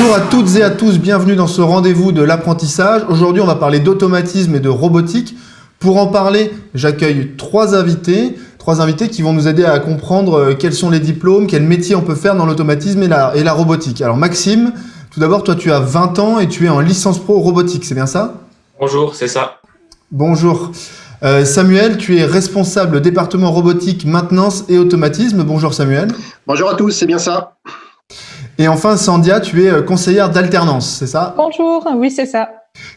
Bonjour à toutes et à tous, bienvenue dans ce rendez-vous de l'apprentissage. Aujourd'hui, on va parler d'automatisme et de robotique. Pour en parler, j'accueille trois invités qui vont nous aider à comprendre quels sont les diplômes, quels métiers on peut faire dans l'automatisme et la robotique. Alors Maxime, tout d'abord, toi tu as 20 ans et tu es en licence pro robotique, c'est bien ça? Bonjour, c'est ça. Bonjour. Samuel, tu es responsable département robotique, maintenance et automatisme. Bonjour Samuel. Bonjour à tous, c'est bien ça. Et enfin Sandia, tu es conseillère d'alternance, c'est ça? Bonjour, oui c'est ça.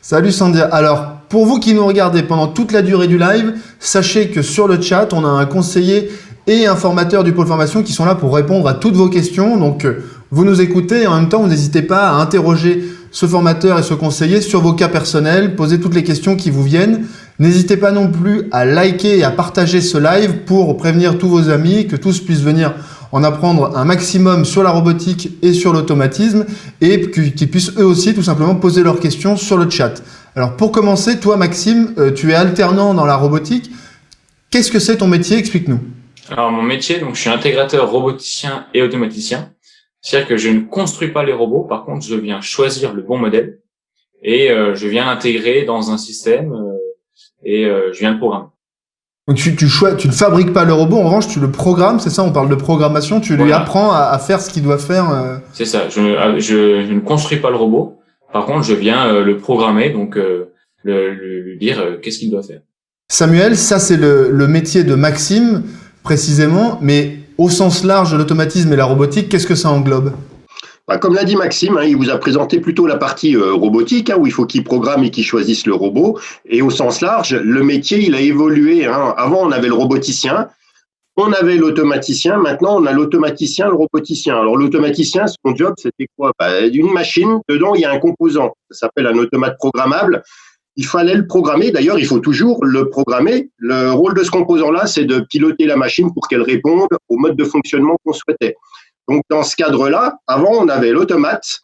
Salut Sandia. Alors, pour vous qui nous regardez pendant toute la durée du live, sachez que sur le chat, on a un conseiller et un formateur du pôle formation qui sont là pour répondre à toutes vos questions. Donc, vous nous écoutez et en même temps, vous n'hésitez pas à interroger ce formateur et ce conseiller sur vos cas personnels, poser toutes les questions qui vous viennent. N'hésitez pas non plus à liker et à partager ce live pour prévenir tous vos amis, que tous puissent venir en apprendre un maximum sur la robotique et sur l'automatisme et qu'ils puissent eux aussi tout simplement poser leurs questions sur le chat. Alors pour commencer, toi Maxime, tu es alternant dans la robotique. Qu'est-ce que c'est ton métier? Explique-nous. Alors mon métier, donc je suis intégrateur roboticien et automaticien. C'est-à-dire que je ne construis pas les robots, par contre je viens choisir le bon modèle et je viens l'intégrer dans un système et je viens le programmer. Donc tu ne fabriques pas le robot, en revanche tu le programmes, c'est ça? On parle de programmation, tu lui apprends à faire ce qu'il doit faire. C'est ça, je ne construis pas le robot, par contre je viens le programmer, donc lui dire qu'est-ce qu'il doit faire. Samuel, ça c'est le métier de Maxime précisément, mais au sens large de l'automatisme et la robotique, qu'est-ce que ça englobe? Comme l'a dit Maxime, il vous a présenté plutôt la partie robotique, où il faut qu'il programme et qu'il choisisse le robot. Et au sens large, le métier, il a évolué. Avant, on avait le roboticien, on avait l'automaticien. Maintenant, on a l'automaticien, le roboticien. Alors, l'automaticien, son job, c'était quoi? Une machine, dedans, il y a un composant. Ça s'appelle un automate programmable. Il fallait le programmer. D'ailleurs, il faut toujours le programmer. Le rôle de ce composant-là, c'est de piloter la machine pour qu'elle réponde au mode de fonctionnement qu'on souhaitait. Donc, dans ce cadre-là, avant, on avait l'automate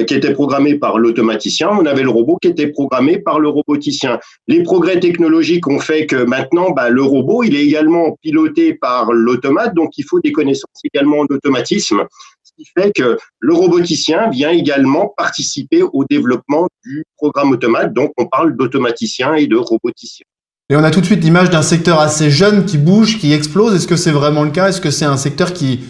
qui était programmé par l'automaticien, on avait le robot qui était programmé par le roboticien. Les progrès technologiques ont fait que maintenant, le robot, il est également piloté par l'automate, donc il faut des connaissances également en automatisme, ce qui fait que le roboticien vient également participer au développement du programme automate, donc on parle d'automaticien et de roboticien. Et on a tout de suite l'image d'un secteur assez jeune qui bouge, qui explose. Est-ce que c'est vraiment le cas? Est-ce que c'est un secteur qui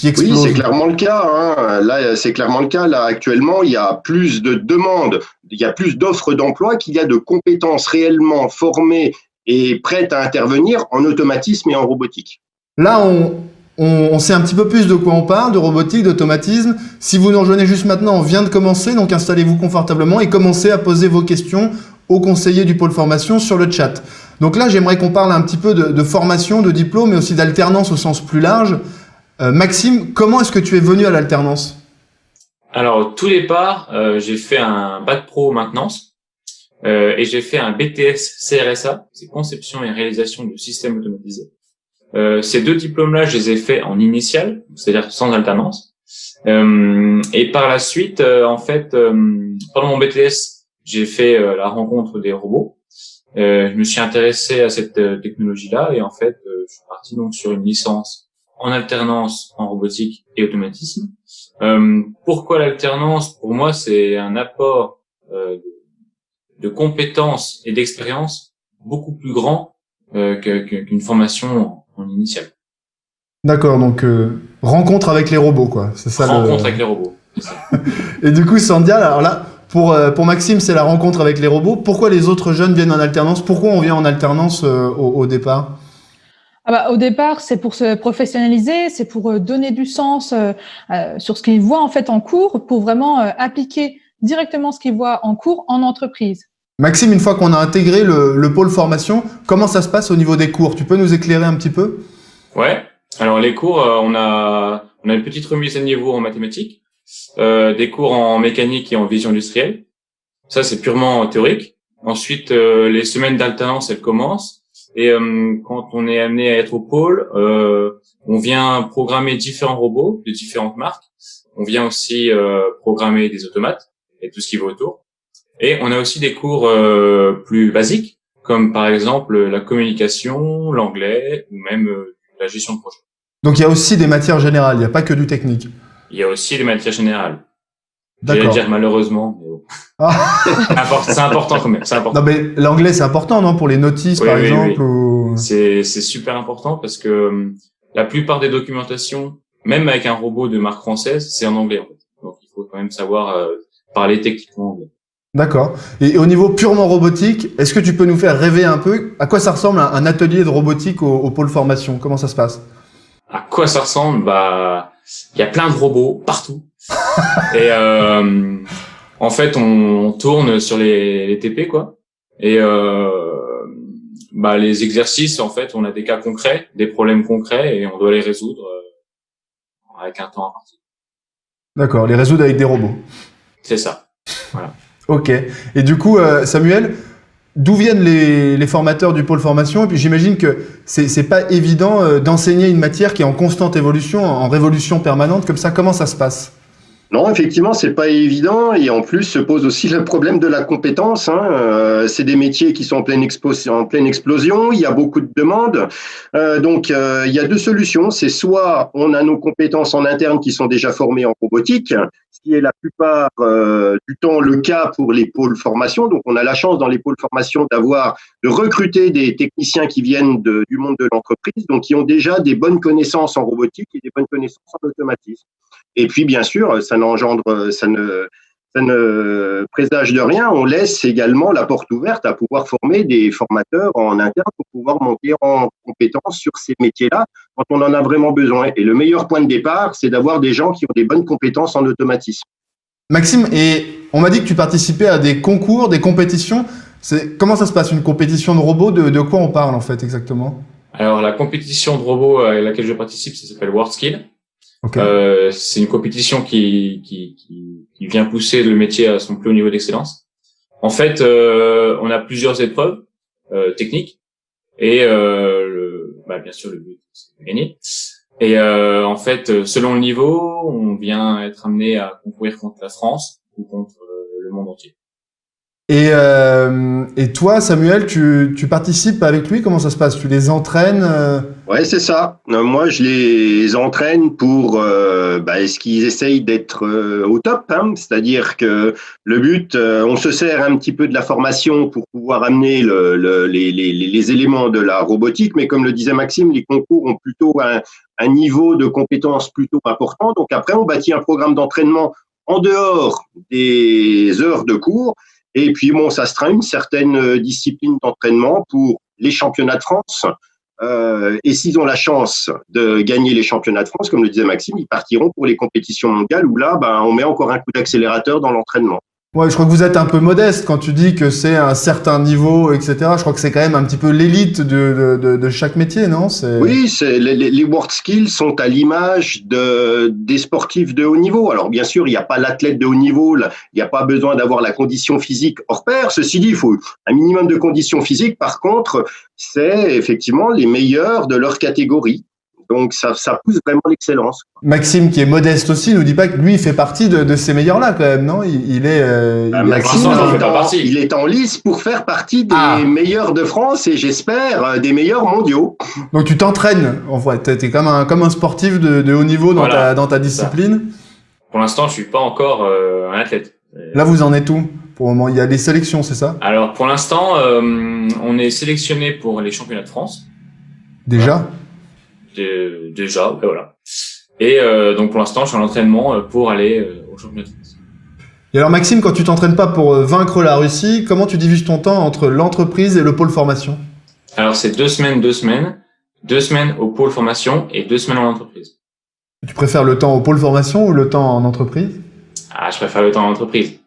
explose? Oui, c'est clairement le cas. Là, c'est clairement le cas. Là, actuellement, il y a plus de demandes, il y a plus d'offres d'emploi qu'il y a de compétences réellement formées et prêtes à intervenir en automatisme et en robotique. Là, on sait un petit peu plus de quoi on parle, de robotique, d'automatisme. Si vous nous rejoignez juste maintenant, on vient de commencer, donc installez-vous confortablement et commencez à poser vos questions aux conseillers du pôle formation sur le chat. Donc là, j'aimerais qu'on parle un petit peu de formation, de diplôme, mais aussi d'alternance au sens plus large. Maxime, comment est-ce que tu es venu à l'alternance? Alors, au tout départ, j'ai fait un bac pro maintenance et j'ai fait un BTS CRSA, c'est conception et réalisation de systèmes automatisés. Ces deux diplômes-là, je les ai faits en initial, c'est-à-dire sans alternance. Et par la suite, pendant mon BTS, j'ai fait la rencontre des robots. Je me suis intéressé à cette technologie-là et je suis parti donc sur une licence en alternance en robotique et automatisme. Pourquoi l'alternance? Pour moi, c'est un apport de compétences et d'expérience beaucoup plus grand qu'une formation en initiale. D'accord, donc rencontre avec les robots, quoi. C'est ça. Rencontre avec les robots. C'est ça. Et du coup, Sandia, alors là, pour Maxime, c'est la rencontre avec les robots. Pourquoi les autres jeunes viennent en alternance? Pourquoi on vient en alternance au départ? Au départ, c'est pour se professionnaliser, c'est pour donner du sens sur ce qu'ils voient en fait en cours, pour vraiment appliquer directement ce qu'ils voient en cours en entreprise. Maxime, une fois qu'on a intégré le pôle formation, comment ça se passe au niveau des cours? Tu peux nous éclairer un petit peu? Ouais. Alors les cours, on a une petite remise à niveau en mathématiques, des cours en mécanique et en vision industrielle. Ça, c'est purement théorique. Ensuite, les semaines d'alternance, elles commencent. Et quand on est amené à être au pôle, on vient programmer différents robots de différentes marques. On vient aussi programmer des automates et tout ce qui va autour. Et on a aussi des cours plus basiques, comme par exemple la communication, l'anglais ou même la gestion de projet. Donc il y a aussi des matières générales, il n'y a pas que du technique. Il y a aussi des matières générales. J'allais D'accord. dire malheureusement, mais bon. Ah. C'est important quand même. C'est important. Non, mais l'anglais, c'est important, non, pour les notices, Oui, par oui, exemple, oui. ou... C'est super important parce que la plupart des documentations, même avec un robot de marque française, c'est en anglais, en fait. Donc, il faut quand même savoir parler techniquement anglais. D'accord. Et au niveau purement robotique, est-ce que tu peux nous faire rêver un peu? À quoi ça ressemble un atelier de robotique au pôle formation? Comment ça se passe? À quoi ça ressemble? Bah, il y a plein de robots partout. Et en fait, on tourne sur les TP, quoi. Et bah, les exercices, en fait, on a des cas concrets, des problèmes concrets, et on doit les résoudre avec un temps imparti. D'accord, les résoudre avec des robots. C'est ça. Voilà. Ok. Et du coup, Samuel, d'où viennent les formateurs du pôle formation? Et puis j'imagine que c'est pas évident d'enseigner une matière qui est en constante évolution, en révolution permanente, comme ça. Comment ça se passe? Non, effectivement, c'est pas évident et en plus se pose aussi le problème de la compétence. C'est des métiers qui sont en pleine explosion. Il y a beaucoup de demandes, donc il y a deux solutions. C'est soit on a nos compétences en interne qui sont déjà formées en robotique, ce qui est la plupart du temps le cas pour les pôles formation. Donc on a la chance dans les pôles formation de recruter des techniciens qui viennent du monde de l'entreprise, donc qui ont déjà des bonnes connaissances en robotique et des bonnes connaissances en automatisme. Et puis, bien sûr, ça ne présage de rien. On laisse également la porte ouverte à pouvoir former des formateurs en interne pour pouvoir monter en compétences sur ces métiers-là quand on en a vraiment besoin. Et le meilleur point de départ, c'est d'avoir des gens qui ont des bonnes compétences en automatisme. Maxime, et on m'a dit que tu participais à des concours, des compétitions. Comment ça se passe, une compétition de robots? De quoi on parle, en fait, exactement? Alors, la compétition de robots à laquelle je participe, ça s'appelle WorldSkill. Okay. C'est une compétition qui vient pousser le métier à son plus haut niveau d'excellence. En fait, on a plusieurs épreuves techniques et bien sûr le but c'est de gagner. Et en fait, selon le niveau, on vient être amené à concourir contre la France ou contre le monde entier. Et toi, Samuel, tu participes avec lui? Comment ça se passe? Tu les entraînes? Ouais, c'est ça. Moi, je les entraîne pour ce qu'ils essayent d'être au top. C'est-à-dire que le but, on se sert un petit peu de la formation pour pouvoir amener les éléments de la robotique, mais comme le disait Maxime, les concours ont plutôt un niveau de compétence plutôt important. Donc après, on bâtit un programme d'entraînement en dehors des heures de cours. Et puis, bon, ça sera une certaine discipline d'entraînement pour les championnats de France. Et s'ils ont la chance de gagner les championnats de France, comme le disait Maxime, ils partiront pour les compétitions mondiales où là, on met encore un coup d'accélérateur dans l'entraînement. Ouais, je crois que vous êtes un peu modeste quand tu dis que c'est un certain niveau, etc. Je crois que c'est quand même un petit peu l'élite de chaque métier, non? Oui, les WorldSkills sont à l'image des sportifs de haut niveau. Alors bien sûr, il n'y a pas l'athlète de haut niveau, il n'y a pas besoin d'avoir la condition physique hors pair. Ceci dit, il faut un minimum de conditions physiques. Par contre, c'est effectivement les meilleurs de leur catégorie. Donc ça pousse vraiment l'excellence. Maxime, qui est modeste aussi, nous dit pas que lui il fait partie de ces meilleurs-là quand même, non? Il est. Maxime, il est en lice pour faire partie des meilleurs de France et j'espère des meilleurs mondiaux. Donc tu t'entraînes, en fait, t'es comme un sportif de haut niveau dans ta discipline. Pour l'instant, je suis pas encore un athlète. Là, vous en êtes où? Pour le moment, il y a des sélections, c'est ça? Alors pour l'instant, on est sélectionné pour les championnats de France. Déjà? Déjà, voilà. Et donc pour l'instant, je suis en entraînement pour aller au championnat de France. Et alors Maxime, quand tu t'entraînes pas pour vaincre la Russie, comment tu divises ton temps entre l'entreprise et le pôle formation? Alors c'est 2 semaines, 2 semaines. 2 semaines au pôle formation et 2 semaines en entreprise. Tu préfères le temps au pôle formation ou le temps en entreprise? Ah, je préfère le temps en entreprise.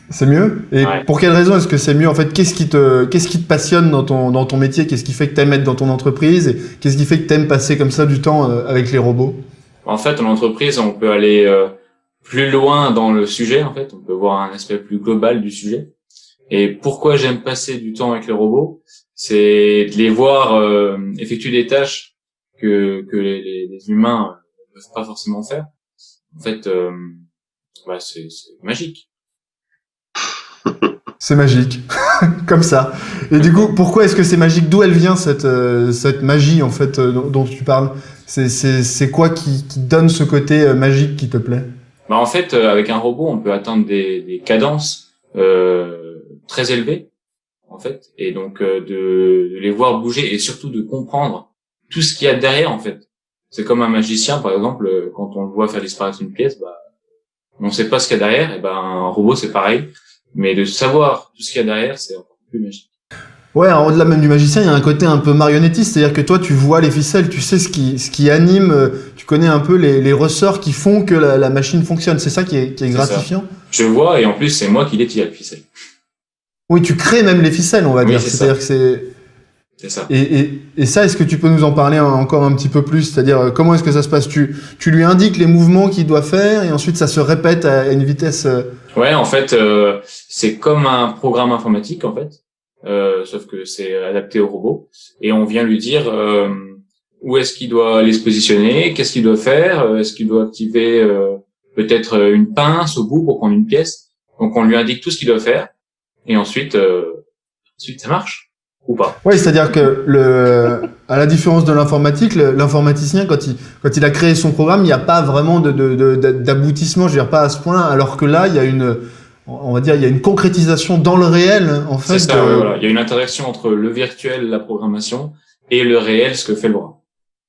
C'est mieux? Et ouais. Pour quelle raison est-ce que c'est mieux? En fait, qu'est-ce qui te passionne dans ton métier? Qu'est-ce qui fait que t'aimes être dans ton entreprise? Et qu'est-ce qui fait que t'aimes passer comme ça du temps avec les robots? En fait, en entreprise, on peut aller plus loin dans le sujet. En fait, on peut voir un aspect plus global du sujet. Et pourquoi j'aime passer du temps avec les robots? C'est de les voir effectuer des tâches que les humains ne peuvent pas forcément faire. En fait, c'est magique. C'est magique, comme ça. Et du coup, pourquoi est-ce que c'est magique? D'où elle vient cette magie en fait dont tu parles? C'est quoi qui donne ce côté magique qui te plaît? Bah en fait, avec un robot, on peut atteindre des cadences très élevées, en fait, et donc de les voir bouger et surtout de comprendre tout ce qu'il y a derrière, en fait. C'est comme un magicien, par exemple, quand on le voit faire disparaître une pièce, bah on sait pas ce qu'il y a derrière. Et ben un robot, c'est pareil, mais de savoir tout ce qu'il y a derrière, c'est encore plus magique. Ouais, au-delà même du magicien, il y a un côté un peu marionnettiste, c'est-à-dire que toi, tu vois les ficelles, tu sais ce qui anime, tu connais un peu les ressorts qui font que la machine fonctionne. C'est ça qui est C'est gratifiant. Je vois, et en plus, c'est moi qui les tire, le ficelle. Oui, tu crées même les ficelles, on va Oui, dire. c'est C'est-à-dire ça. que c'est... C'est ça. Et ça, est-ce que tu peux nous en parler encore un petit peu plus? C'est-à-dire, comment est-ce que ça se passe? Tu lui indiques les mouvements qu'il doit faire et ensuite ça se répète à une vitesse... Ouais, en fait, c'est comme un programme informatique, en fait, sauf que c'est adapté au robot, et on vient lui dire où est-ce qu'il doit aller se positionner, qu'est-ce qu'il doit faire, est-ce qu'il doit activer peut-être une pince au bout pour prendre une pièce. Donc on lui indique tout ce qu'il doit faire, et ensuite ça marche ou pas. Ouais, c'est-à-dire que à la différence de l'informatique, l'informaticien, quand il a créé son programme, il n'y a pas vraiment d'aboutissement, je veux dire, pas à ce point-là, alors que là, on va dire, il y a une concrétisation dans le réel, en fait. C'est ça, ouais, voilà. Il y a une interaction entre le virtuel, la programmation, et le réel, ce que fait le bras.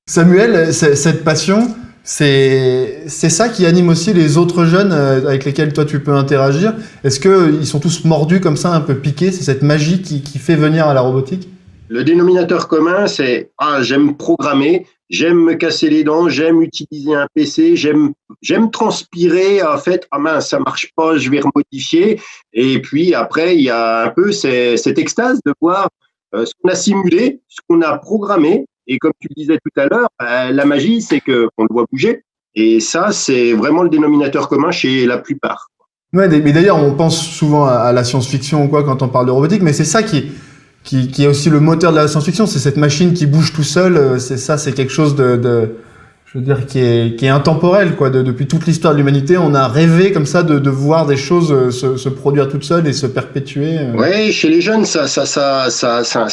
Samuel, cette passion, c'est ça qui anime aussi les autres jeunes avec lesquels toi tu peux interagir. Est-ce que ils sont tous mordus comme ça, un peu piqués? C'est cette magie qui fait venir à la robotique? Le dénominateur commun, c'est j'aime programmer, j'aime me casser les dents, j'aime utiliser un PC, j'aime transpirer, en fait, mince, ça marche pas, je vais remodifier. Et puis après, il y a un peu cette extase de voir ce qu'on a simulé, ce qu'on a programmé. Et comme tu le disais tout à l'heure, la magie, c'est qu'on le voit bouger. Et ça, c'est vraiment le dénominateur commun chez la plupart. Ouais, mais d'ailleurs, on pense souvent à la science-fiction ou quoi quand on parle de robotique, mais c'est ça qui est aussi le moteur de la science-fiction, c'est cette machine qui bouge tout seul. C'est quelque chose je veux dire, qui est intemporel, quoi. Depuis toute l'histoire de l'humanité, on a rêvé comme ça de voir des choses se produire toutes seules et se perpétuer. Ouais, chez les jeunes, ça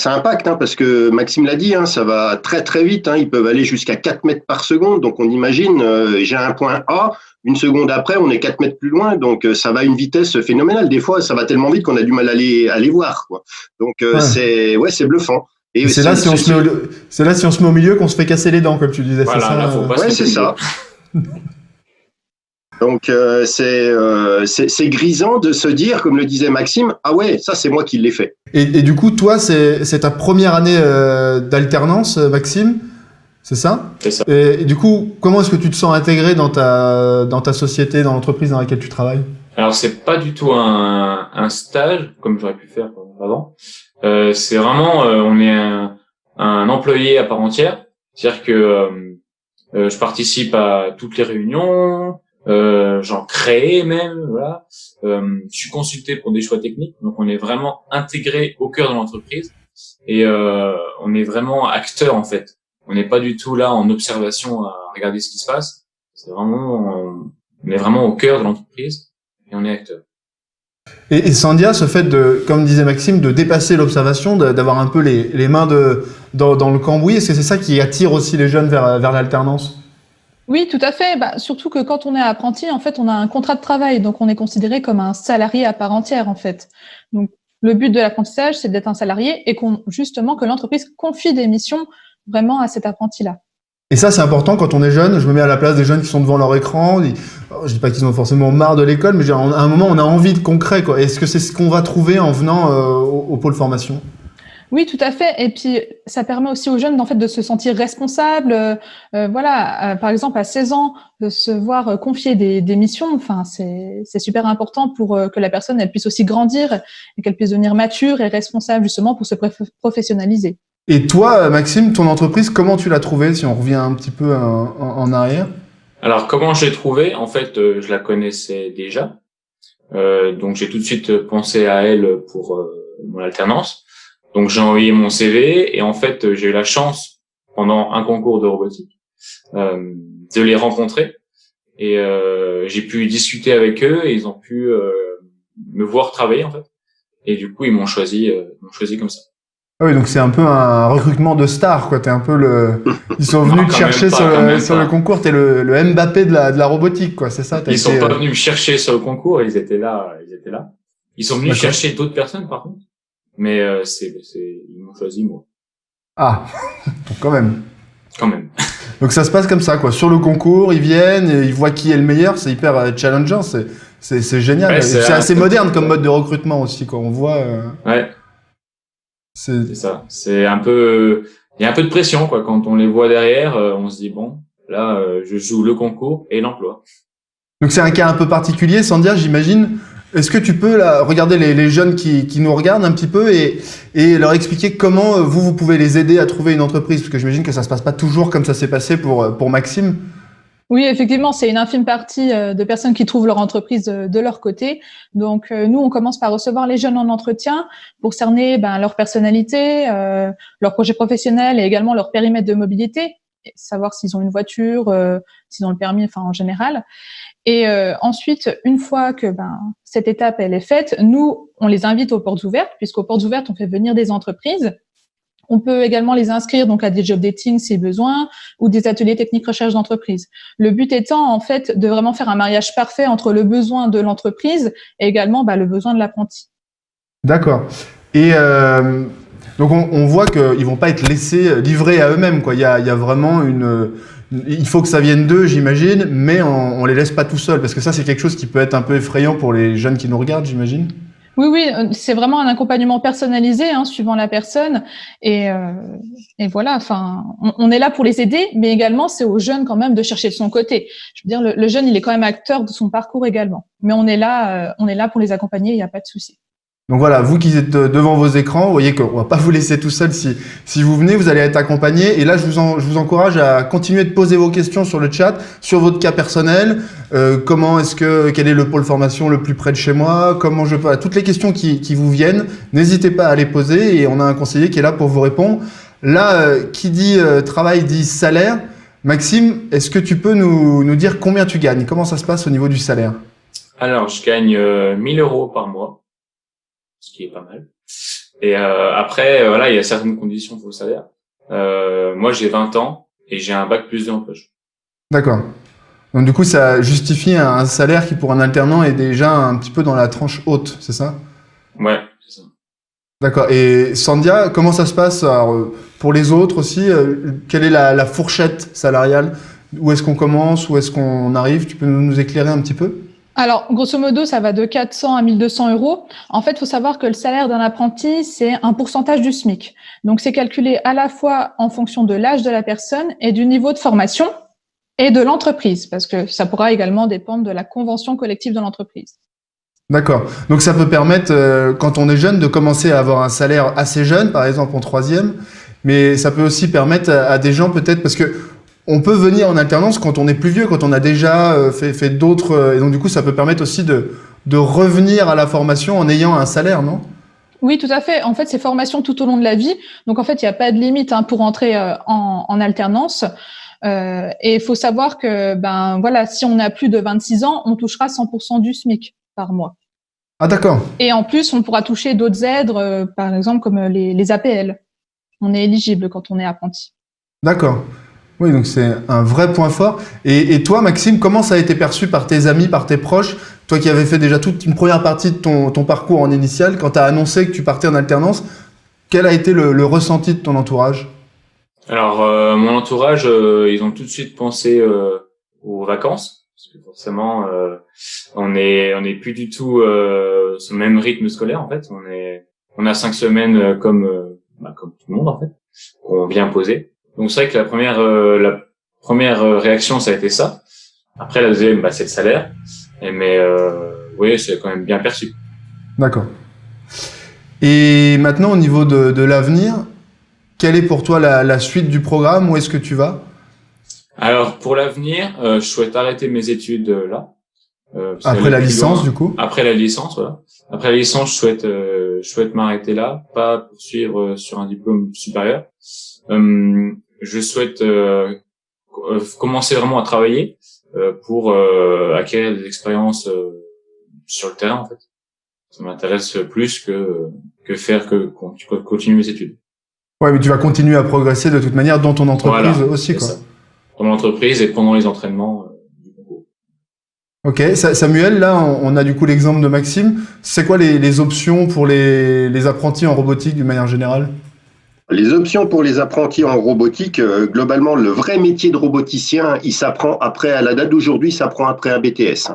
impacte, hein, parce que Maxime l'a dit, hein, ça va très très vite. Hein, ils peuvent aller jusqu'à 4 mètres par seconde. Donc on imagine, j'ai un point A, une seconde après, on est 4 mètres plus loin. Donc ça va à une vitesse phénoménale. Des fois, ça va tellement vite qu'on a du mal à les voir, quoi. Donc Ouais. c'est bluffant. Et C'est là si on se met au milieu qu'on se fait casser les dents, comme tu disais. Voilà, c'est ça, là, faut pas se ouais, c'est ça. Donc c'est grisant de se dire, comme le disait Maxime, ah ouais, ça c'est moi qui l'ai fait. Et du coup, toi, c'est ta première année d'alternance, Maxime, c'est ça? C'est ça. Et du coup, comment est-ce que tu te sens intégré dans ta société, dans l'entreprise dans laquelle tu travailles? Alors c'est pas du tout un stage comme j'aurais pu faire avant. C'est vraiment on est un employé à part entière. C'est-à-dire que je participe à toutes les réunions, j'en crée même, voilà. Je suis consulté pour des choix techniques, donc on est vraiment intégré au cœur de l'entreprise et on est vraiment acteur en fait. On n'est pas du tout là en observation à regarder ce qui se passe. C'est vraiment on est vraiment au cœur de l'entreprise et on est acteur. Et Sandia, ce fait comme disait Maxime, de dépasser l'observation, d'avoir un peu les mains dans le cambouis, est-ce que c'est ça qui attire aussi les jeunes vers l'alternance? Oui, tout à fait. Surtout que quand on est apprenti, en fait, on a un contrat de travail, donc on est considéré comme un salarié à part entière, en fait. Donc, le but de l'apprentissage, c'est d'être un salarié et justement que l'entreprise confie des missions vraiment à cet apprenti-là. Et ça, c'est important quand on est jeune. Je me mets à la place des jeunes qui sont devant leur écran. Je dis pas qu'ils ont forcément marre de l'école, mais à un moment, on a envie de concret, quoi. Est-ce que c'est ce qu'on va trouver en venant au pôle formation? Oui, tout à fait. Et puis, ça permet aussi aux jeunes, en fait, de se sentir responsables. Par exemple, à 16 ans, de se voir confier des missions. Enfin, c'est super important pour que la personne elle puisse aussi grandir et qu'elle puisse devenir mature et responsable justement pour se professionnaliser. Et toi, Maxime, ton entreprise, comment tu l'as trouvée, si on revient un petit peu en arrière? Alors comment j'ai trouvé? En fait, je la connaissais déjà, donc j'ai tout de suite pensé à elle pour mon alternance. Donc j'ai envoyé mon CV et en fait j'ai eu la chance pendant un concours de robotique de les rencontrer et j'ai pu discuter avec eux et ils ont pu me voir travailler en fait. Et du coup ils m'ont choisi comme ça. Ah oui, donc c'est un peu un recrutement de stars, quoi. T'es un peu ils sont Non, venus te quand chercher même pas, quand même sur le pas. concours. T'es le Mbappé de la robotique, quoi. C'est ça, Ils sont pas venus me chercher sur le concours, ils étaient là, ils étaient là. Ils sont venus D'accord. chercher d'autres personnes, par contre. Mais ils m'ont choisi moi, Ah, donc quand même. quand même. Donc ça se passe comme ça, quoi. Sur le concours, ils viennent, et ils voient qui est le meilleur. C'est hyper challengeant. C'est génial. Ouais, Et c'est assez un moderne petit comme mode de recrutement aussi, quoi. On voit. ouais, C'est c'est ça. C'est un peu, il y a un peu de pression, quoi. Quand on les voit derrière, on se dit bon, là, je joue le concours et l'emploi. Donc c'est un cas un peu particulier, Sandia, j'imagine. Est-ce que tu peux là, regarder les jeunes qui nous regardent un petit peu et leur expliquer comment vous pouvez les aider à trouver une entreprise? Parce que j'imagine que ça se passe pas toujours comme ça s'est passé pour Maxime. Oui, effectivement, c'est une infime partie de personnes qui trouvent leur entreprise de leur côté. Donc, nous, on commence par recevoir les jeunes en entretien pour cerner leur personnalité, leur projet professionnel et également leur périmètre de mobilité, et savoir s'ils ont une voiture, s'ils ont le permis, enfin en général. Et ensuite, une fois que cette étape elle est faite, nous, on les invite aux portes ouvertes, puisqu'aux portes ouvertes, on fait venir des entreprises. On peut également les inscrire donc à des job dating si besoin ou des ateliers techniques recherche d'entreprise. Le but étant en fait de vraiment faire un mariage parfait entre le besoin de l'entreprise et également le besoin de l'apprenti. D'accord. Et donc on voit qu'ils vont pas être laissés livrés à eux-mêmes, quoi. Il y a vraiment il faut que ça vienne d'eux, j'imagine, mais on les laisse pas tout seuls parce que ça c'est quelque chose qui peut être un peu effrayant pour les jeunes qui nous regardent, j'imagine. Oui, oui, c'est vraiment un accompagnement personnalisé, suivant la personne. Et, euh, et voilà, enfin, on est là pour les aider, mais également c'est aux jeunes quand même de chercher de son côté. Je veux dire, le jeune, il est quand même acteur de son parcours également. Mais on est là pour les accompagner, il n'y a pas de souci. Donc voilà, vous qui êtes devant vos écrans, vous voyez qu'on va pas vous laisser tout seul si vous venez, vous allez être accompagné. Et là, je vous encourage à continuer de poser vos questions sur le chat, sur votre cas personnel. Quel est le pôle formation le plus près de chez moi? Comment je peux, toutes les questions qui vous viennent, n'hésitez pas à les poser et on a un conseiller qui est là pour vous répondre. Là, qui dit travail dit salaire. Maxime, est-ce que tu peux nous dire combien tu gagnes? Comment ça se passe au niveau du salaire? Alors, je gagne 1000 euros par mois, ce qui est pas mal. Et après, voilà, il y a certaines conditions pour le salaire. Moi, j'ai 20 ans et j'ai un bac+2 en poche. D'accord. Donc du coup, ça justifie un salaire qui pour un alternant est déjà un petit peu dans la tranche haute, c'est ça? Ouais, c'est ça. D'accord. Et Sandia, comment ça se passe alors, pour les autres aussi? Quelle est la fourchette salariale? Où est-ce qu'on commence? Où est-ce qu'on arrive? Tu peux nous éclairer un petit peu? Alors, grosso modo, ça va de 400 à 1200 euros. En fait, il faut savoir que le salaire d'un apprenti, c'est un pourcentage du SMIC. Donc, c'est calculé à la fois en fonction de l'âge de la personne et du niveau de formation et de l'entreprise, parce que ça pourra également dépendre de la convention collective de l'entreprise. D'accord. Donc ça peut permettre, quand on est jeune, de commencer à avoir un salaire assez jeune, par exemple en troisième, mais ça peut aussi permettre à des gens peut-être, parce que on peut venir en alternance quand on est plus vieux, quand on a déjà fait d'autres, et donc du coup ça peut permettre aussi de revenir à la formation en ayant un salaire, non? Oui, tout à fait. En fait, c'est formation tout au long de la vie. Donc, en fait, il n'y a pas de limite pour entrer en alternance. Et il faut savoir que, voilà, si on a plus de 26 ans, on touchera 100% du SMIC par mois. Ah d'accord. Et en plus, on pourra toucher d'autres aides, par exemple comme les APL. On est éligible quand on est apprenti. D'accord. Oui, donc c'est un vrai point fort. Et toi, Maxime, comment ça a été perçu par tes amis, par tes proches? Toi qui avais fait déjà toute une première partie de ton parcours en initial, quand tu as annoncé que tu partais en alternance, quel a été le ressenti de ton entourage? Alors, mon entourage, ils ont tout de suite pensé aux vacances, parce que forcément, on est plus du tout sur le même rythme scolaire en fait. On a 5 semaines comme tout le monde en fait, qu'on vient poser. Donc c'est vrai que la première réaction ça a été ça. Après la deuxième, c'est le salaire. Mais oui, c'est quand même bien perçu. D'accord. Et maintenant, au niveau de l'avenir, quelle est pour toi la suite du programme? Où est-ce que tu vas? Alors pour l'avenir, je souhaite arrêter mes études là. Après la licence, du coup? Après la licence, voilà. Après la licence, je souhaite m'arrêter là, pas poursuivre sur un diplôme supérieur. Je souhaite commencer vraiment à travailler pour acquérir des expériences sur le terrain en fait. Ça m'intéresse plus que continuer mes études. Ouais, mais tu vas continuer à progresser de toute manière dans ton entreprise Voilà, aussi, c'est quoi. ça. Dans l'entreprise et pendant les entraînements du concours. Ok, Samuel, là, on a du coup l'exemple de Maxime. C'est quoi les options pour les apprentis en robotique d'une manière générale? Les options pour les apprentis en robotique, globalement, le vrai métier de roboticien, il s'apprend après, à la date d'aujourd'hui, il s'apprend après un BTS.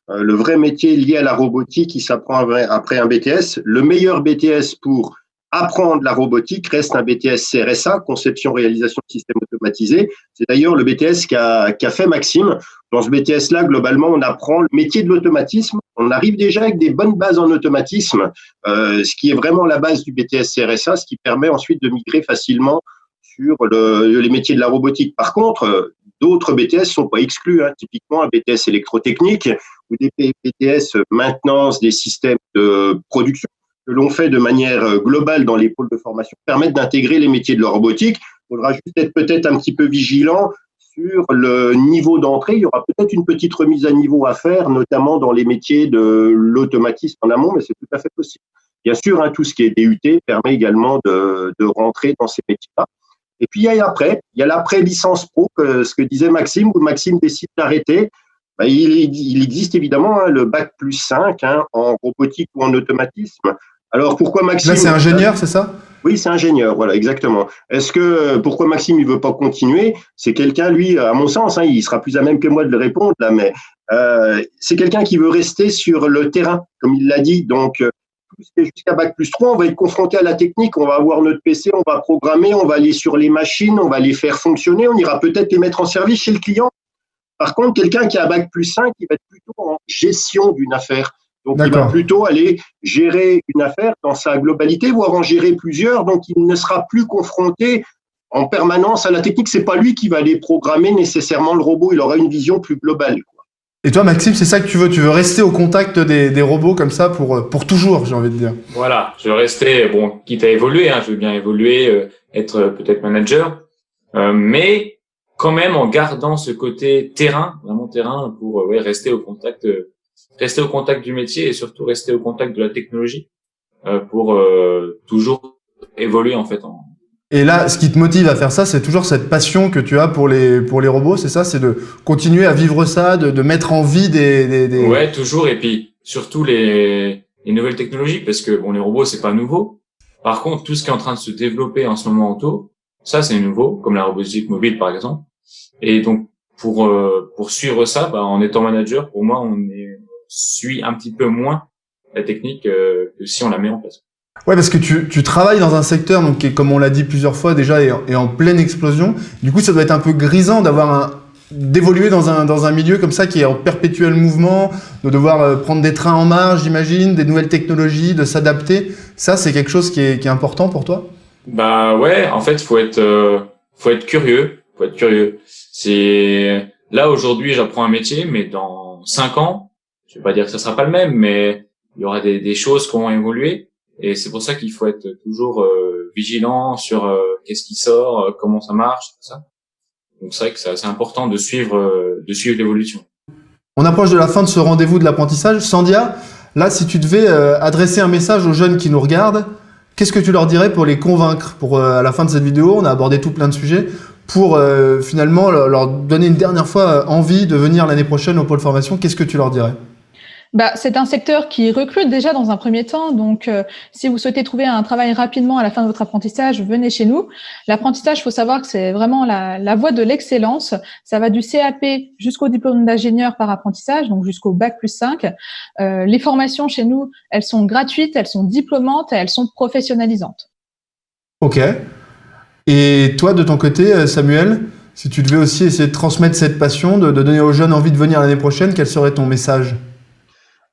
Le vrai métier lié à la robotique, il s'apprend après un BTS. Le meilleur BTS pour apprendre la robotique reste un BTS CRSA, conception, réalisation de systèmes automatisés. C'est d'ailleurs le BTS qu'a fait Maxime. Dans ce BTS-là, globalement, on apprend le métier de l'automatisme. On arrive déjà avec des bonnes bases en automatisme, ce qui est vraiment la base du BTS CRSA, ce qui permet ensuite de migrer facilement sur les métiers de la robotique. Par contre, d'autres BTS ne sont pas exclus, hein. Typiquement un BTS électrotechnique ou des BTS maintenance des systèmes de production que l'on fait de manière globale dans les pôles de formation permettent d'intégrer les métiers de la robotique. Il faudra juste être peut-être un petit peu vigilant sur le niveau d'entrée. Il y aura peut-être une petite remise à niveau à faire, notamment dans les métiers de l'automatisme en amont, mais c'est tout à fait possible. Bien sûr, hein, tout ce qui est DUT permet également de rentrer dans ces métiers-là. Et puis, il y a l'après-licence pro, ce que disait Maxime, où Maxime décide d'arrêter. Ben, il existe évidemment hein, le bac+5 hein, en robotique ou en automatisme. Alors, pourquoi Maxime… Là, c'est ingénieur, c'est ça? Oui, c'est ingénieur, voilà, exactement. Pourquoi Maxime il veut pas continuer? C'est quelqu'un, lui, à mon sens, hein, il sera plus à même que moi de le répondre là, mais c'est quelqu'un qui veut rester sur le terrain, comme il l'a dit. Donc, jusqu'à bac+3, on va être confronté à la technique, on va avoir notre PC, on va programmer, on va aller sur les machines, on va les faire fonctionner, on ira peut-être les mettre en service chez le client. Par contre, quelqu'un qui a bac+5, il va être plutôt en gestion d'une affaire. Donc, il va plutôt aller gérer une affaire dans sa globalité, voire en gérer plusieurs. Donc, il ne sera plus confronté en permanence à la technique. C'est pas lui qui va aller programmer nécessairement le robot. Il aura une vision plus globale, quoi. Et toi, Maxime, c'est ça que tu veux? Tu veux rester au contact des robots comme ça pour toujours, j'ai envie de dire. Voilà, je veux rester, bon, quitte à évoluer, hein, je veux bien évoluer, être peut-être manager, mais quand même en gardant ce côté terrain, vraiment terrain, pour rester au contact du métier et surtout rester au contact de la technologie pour toujours évoluer en fait. Et là, ce qui te motive à faire ça, c'est toujours cette passion que tu as pour les robots, c'est ça? C'est de continuer à vivre ça, de mettre en vie des… Ouais, toujours. Et puis surtout les nouvelles technologies, parce que bon, les robots c'est pas nouveau. Par contre, tout ce qui est en train de se développer en ce moment autour, ça c'est nouveau, comme la robotique mobile par exemple. Et donc pour suivre ça, en étant manager, pour moi, suit un petit peu moins la technique que si on la met en place. Ouais, parce que tu travailles dans un secteur donc qui est, comme on l'a dit plusieurs fois déjà, est en pleine explosion. Du coup, ça doit être un peu grisant d'évoluer dans un milieu comme ça qui est en perpétuel mouvement, de devoir prendre des trains en marche, j'imagine, des nouvelles technologies, de s'adapter. Ça, c'est quelque chose qui est important pour toi? Bah ouais, en fait, faut être curieux, C'est là aujourd'hui, j'apprends un métier, mais dans 5 ans, je vais pas dire que ça sera pas le même, mais il y aura des choses qui vont évoluer. Et c'est pour ça qu'il faut être toujours vigilant sur qu'est-ce qui sort, comment ça marche, tout ça. Donc c'est vrai que c'est assez important de suivre l'évolution. On approche de la fin de ce rendez-vous de l'apprentissage. Sandia, là, si tu devais adresser un message aux jeunes qui nous regardent, qu'est-ce que tu leur dirais pour les convaincre? À la fin de cette vidéo, on a abordé tout plein de sujets, pour finalement leur donner une dernière fois envie de venir l'année prochaine au pôle formation. Qu'est-ce que tu leur dirais? C'est un secteur qui recrute déjà dans un premier temps. Donc, si vous souhaitez trouver un travail rapidement à la fin de votre apprentissage, venez chez nous. L'apprentissage, il faut savoir que c'est vraiment la voie de l'excellence. Ça va du CAP jusqu'au diplôme d'ingénieur par apprentissage, donc jusqu'au bac+5. Les formations chez nous, elles sont gratuites, elles sont diplômantes et elles sont professionnalisantes. Ok. Et toi, de ton côté, Samuel, si tu devais aussi essayer de transmettre cette passion, de donner aux jeunes envie de venir l'année prochaine, quel serait ton message?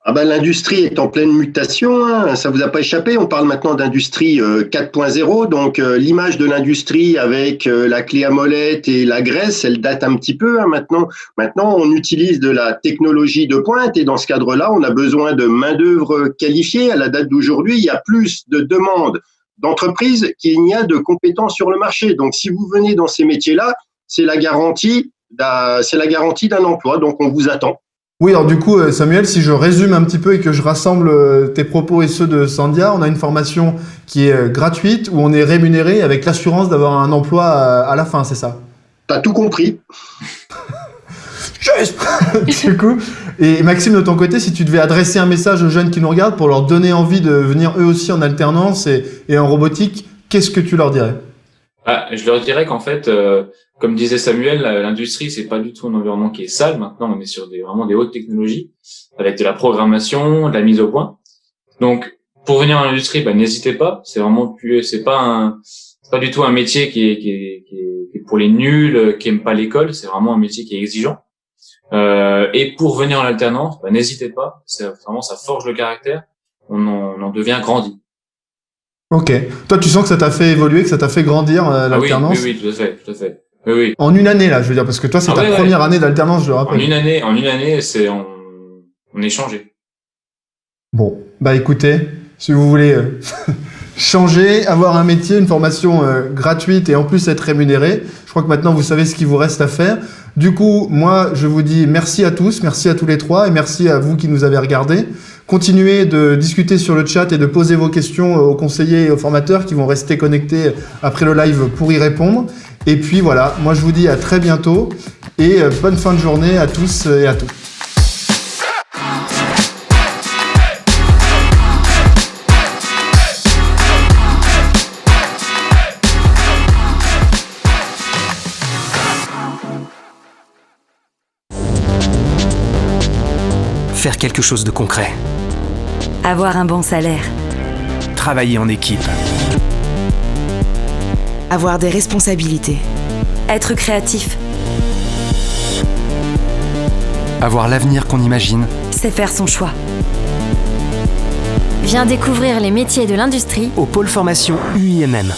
L'industrie est en pleine mutation, hein, ça vous a pas échappé. On parle maintenant d'industrie 4.0, donc l'image de l'industrie avec la clé à molette et la graisse, elle date un petit peu. Hein, maintenant, on utilise de la technologie de pointe et dans ce cadre-là, on a besoin de main-d'œuvre qualifiée. À la date d'aujourd'hui, il y a plus de demandes d'entreprises qu'il n'y a de compétences sur le marché. Donc, si vous venez dans ces métiers-là, c'est la garantie d'un emploi. Donc, on vous attend. Oui, alors du coup, Samuel, si je résume un petit peu et que je rassemble tes propos et ceux de Sandia, on a une formation qui est gratuite, où on est rémunéré avec l'assurance d'avoir un emploi à la fin, c'est ça? T'as tout compris. Du coup, et Maxime, de ton côté, si tu devais adresser un message aux jeunes qui nous regardent pour leur donner envie de venir eux aussi en alternance et en robotique, qu'est-ce que tu leur dirais? Je leur dirais qu'en fait, comme disait Samuel, l'industrie, c'est pas du tout un environnement qui est sale. Maintenant, on est sur vraiment des hautes technologies, avec de la programmation, de la mise au point. Donc, pour venir en industrie, n'hésitez pas. C'est vraiment plus, c'est pas du tout un métier qui est pour les nuls, qui aiment pas l'école. C'est vraiment un métier qui est exigeant. Et pour venir en alternance, n'hésitez pas. C'est vraiment, ça forge le caractère. On en devient grandi. Ok. Toi, tu sens que ça t'a fait évoluer, que ça t'a fait grandir l'alternance? Oui, tout à fait. Oui. En une année, là, je veux dire, parce que toi, c'est ta première année d'alternance, je le rappelle. En une année, on est changé. Bon, écoutez, si vous voulez changer, avoir un métier, une formation gratuite et en plus être rémunéré, je crois que maintenant vous savez ce qu'il vous reste à faire. Du coup, moi, je vous dis merci à tous, merci à tous les trois et merci à vous qui nous avez regardés. Continuez de discuter sur le chat et de poser vos questions aux conseillers et aux formateurs qui vont rester connectés après le live pour y répondre. Et puis voilà, moi je vous dis à très bientôt et bonne fin de journée à tous et à toutes. Faire quelque chose de concret. Avoir un bon salaire. Travailler en équipe. Avoir des responsabilités. Être créatif. Avoir l'avenir qu'on imagine. C'est faire son choix. Viens découvrir les métiers de l'industrie au pôle formation UIMM.